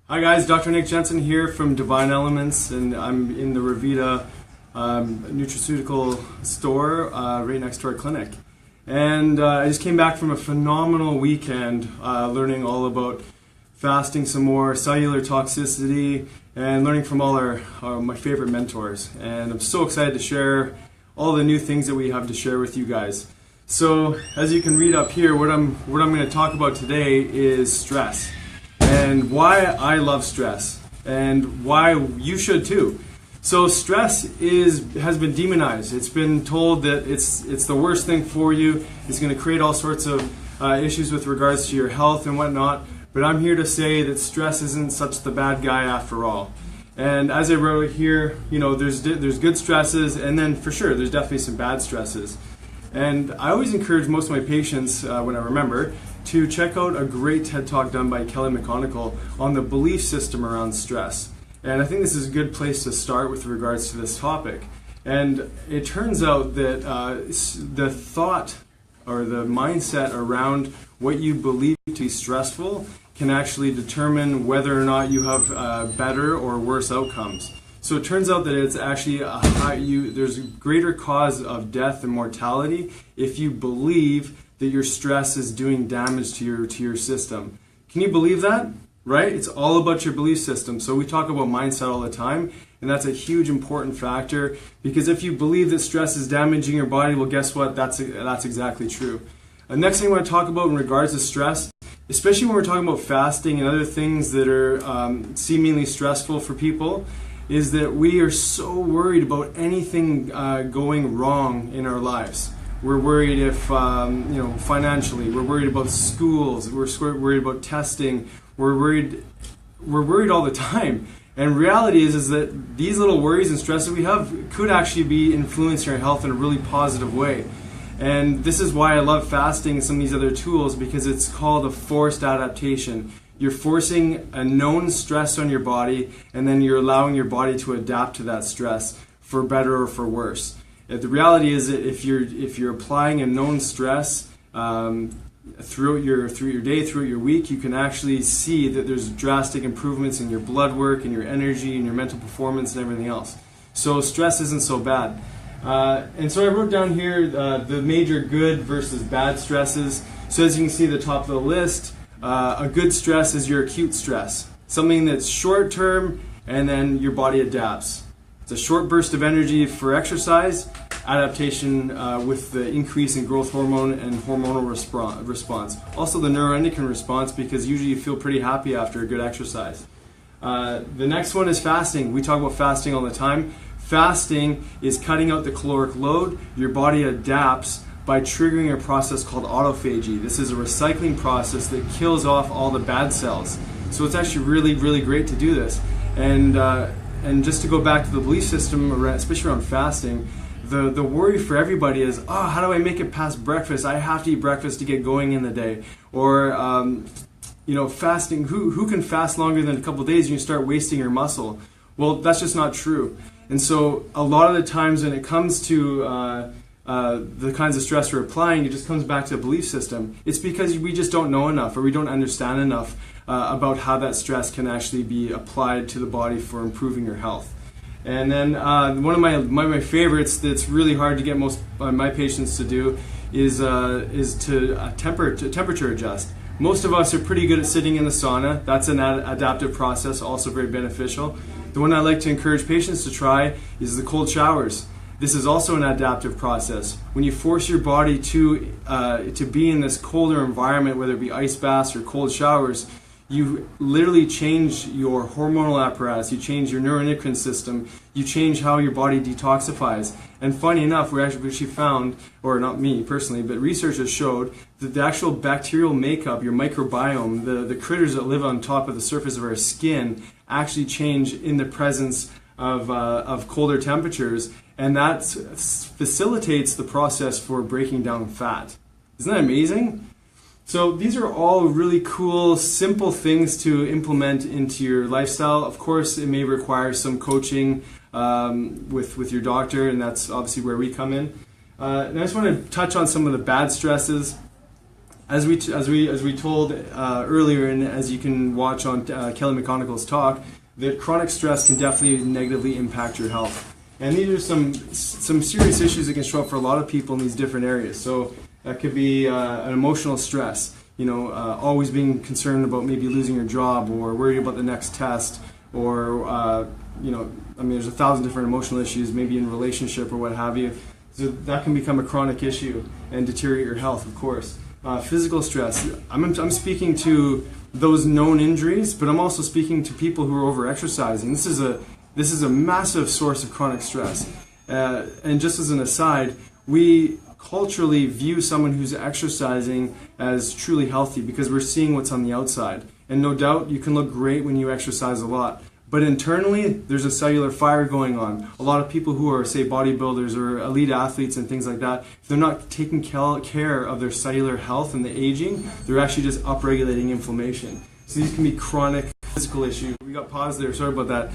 Hi guys, Dr. Nick Jensen here from Divine Elements, and I'm in the Revita nutraceutical store right next to our clinic. And I just came back from a phenomenal weekend learning all about fasting some more, cellular toxicity, and learning from all my favorite mentors. And I'm so excited to share all the new things that we have to share with you guys. So as you can read up here, what I'm going to talk about today is stress. And why I love stress, and why you should too. So stress has been demonized. It's been told that it's the worst thing for you. It's going to create all sorts of issues with regards to your health and whatnot. But I'm here to say that stress isn't such the bad guy after all. And as I wrote here, you know, there's good stresses, and then for sure there's definitely some bad stresses. And I always encourage most of my patients, when I remember, to check out a great TED Talk done by Kelly McConical on the belief system around stress. And I think this is a good place to start with regards to this topic. And it turns out that the thought or the mindset around what you believe to be stressful can actually determine whether or not you have better or worse outcomes. So it turns out that it's actually there's a greater cause of death and mortality if you believe that your stress is doing damage to your system. Can you believe that? Right? It's all about your belief system. So we talk about mindset all the time, and that's a huge important factor, because if you believe that stress is damaging your body, well, guess what? That's exactly true. The next thing I want to talk about in regards to stress, especially when we're talking about fasting and other things that are seemingly stressful for people, is that we are so worried about anything going wrong in our lives. We're worried if, financially, we're worried about schools, we're worried about testing, we're worried all the time. And reality is that these little worries and stresses we have could actually be influencing our health in a really positive way. And this is why I love fasting and some of these other tools, because it's called a forced adaptation. You're forcing a known stress on your body, and then you're allowing your body to adapt to that stress for better or for worse. The reality is that if you're applying a known stress throughout your day, throughout your week, you can actually see that there's drastic improvements in your blood work and your energy and your mental performance and everything else. So stress isn't so bad. And so I wrote down here the major good versus bad stresses. So as you can see at the top of the list, a good stress is your acute stress, something that's short term and then your body adapts. It's a short burst of energy for exercise, adaptation with the increase in growth hormone and hormonal response. Also the neuroendocrine response, because usually you feel pretty happy after a good exercise. The next one is fasting. We talk about fasting all the time. Fasting is cutting out the caloric load. Your body adapts by triggering a process called autophagy. This is a recycling process that kills off all the bad cells. So it's actually really, really great to do this. And just to go back to the belief system, especially around fasting, the worry for everybody is, how do I make it past breakfast? I have to eat breakfast to get going in the day. Or, fasting, who can fast longer than a couple of days and you start wasting your muscle? Well, that's just not true. And so a lot of the times when it comes to the kinds of stress we're applying, it just comes back to the belief system. It's because we just don't know enough, or we don't understand enough about how that stress can actually be applied to the body for improving your health. And then one of my favorites that's really hard to get most of my patients to do is to temperature adjust. Most of us are pretty good at sitting in the sauna. That's an adaptive process, also very beneficial. The one I like to encourage patients to try is the cold showers. This is also an adaptive process. When you force your body to be in this colder environment, whether it be ice baths or cold showers, you literally change your hormonal apparatus, you change your neuroendocrine system, you change how your body detoxifies. And funny enough, we actually found, or not me personally, but researchers showed that the actual bacterial makeup, your microbiome, the critters that live on top of the surface of our skin, actually change in the presence of colder temperatures, and that facilitates the process for breaking down fat. Isn't that amazing? So these are all really cool, simple things to implement into your lifestyle. Of course, it may require some coaching with your doctor, and that's obviously where we come in. And I just want to touch on some of the bad stresses. as we told earlier, and as you can watch on Kelly McConaughey's talk, that chronic stress can definitely negatively impact your health. And these are some serious issues that can show up for a lot of people in these different areas. So that could be an emotional stress, always being concerned about maybe losing your job, or worried about the next test, or there's 1,000 different emotional issues, maybe in relationship or what have you. So that can become a chronic issue and deteriorate your health, of course. Physical stress. I'm speaking to those known injuries, but I'm also speaking to people who are over-exercising. This is a massive source of chronic stress. And just as an aside, we culturally view someone who's exercising as truly healthy because we're seeing what's on the outside. And no doubt, you can look great when you exercise a lot. But internally, there's a cellular fire going on. A lot of people who are, say, bodybuilders or elite athletes and things like that, if they're not taking care of their cellular health and the aging, they're actually just upregulating inflammation. So these can be chronic physical issues. We got paused there, sorry about that.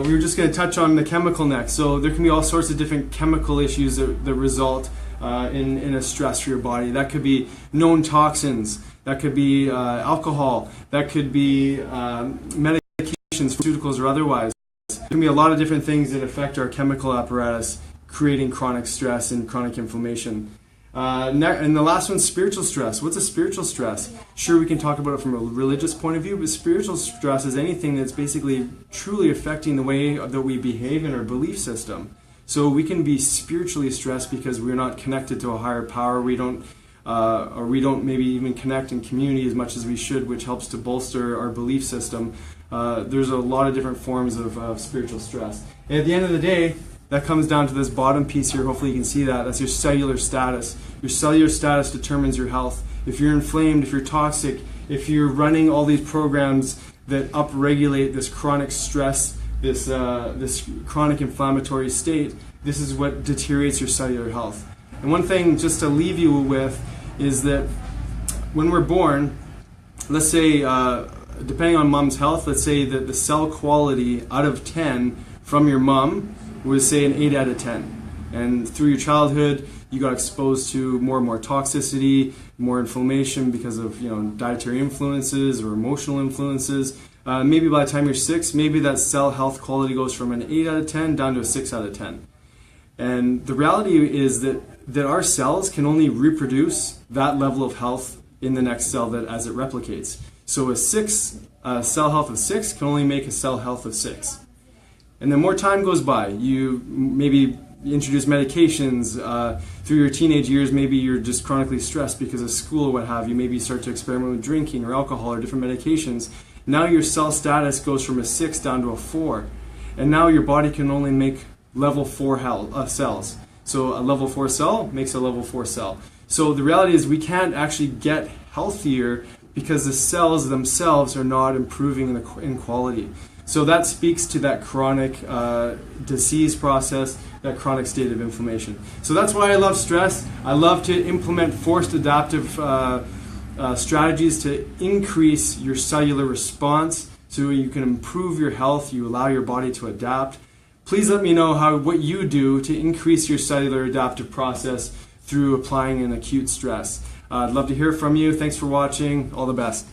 We were just going to touch on the chemical next. So there can be all sorts of different chemical issues that result in a stress for your body. That could be known toxins. That could be alcohol. That could be medications, pharmaceuticals or otherwise. There can be a lot of different things that affect our chemical apparatus, creating chronic stress and chronic inflammation. And the last one's spiritual stress. What's a spiritual stress? Sure, we can talk about it from a religious point of view, but spiritual stress is anything that's basically truly affecting the way that we behave in our belief system. So we can be spiritually stressed because we're not connected to a higher power. We don't maybe even connect in community as much as we should, which helps to bolster our belief system. There's a lot of different forms of spiritual stress. And at the end of the day, that comes down to this bottom piece here. Hopefully you can see that. That's your cellular status. Your cellular status determines your health. If you're inflamed, if you're toxic, if you're running all these programs that upregulate this chronic stress, this chronic inflammatory state, this is what deteriorates your cellular health. And one thing just to leave you with is that when we're born, let's say, depending on mom's health, let's say that the cell quality out of 10 from your mom was, say, an 8 out of 10. And through your childhood, you got exposed to more and more toxicity, more inflammation because of dietary influences or emotional influences. Maybe by the time you're 6, maybe that cell health quality goes from an 8 out of 10 down to a 6 out of 10. And the reality is that our cells can only reproduce that level of health in the next cell as it replicates. So a cell health of 6 can only make a cell health of 6. And the more time goes by, you maybe introduce medications. Through your teenage years, maybe you're just chronically stressed because of school or what have you. Maybe you start to experiment with drinking or alcohol or different medications. Now your cell status goes from a 6 down to a 4. And now your body can only make level 4 cells. So a level 4 cell makes a level 4 cell. So the reality is we can't actually get healthier because the cells themselves are not improving in quality. So that speaks to that chronic disease process, that chronic state of inflammation. So that's why I love stress. I love to implement forced adaptive strategies to increase your cellular response so you can improve your health, you allow your body to adapt. Please let me know what you do to increase your cellular adaptive process through applying an acute stress. I'd love to hear from you. Thanks for watching. All the best.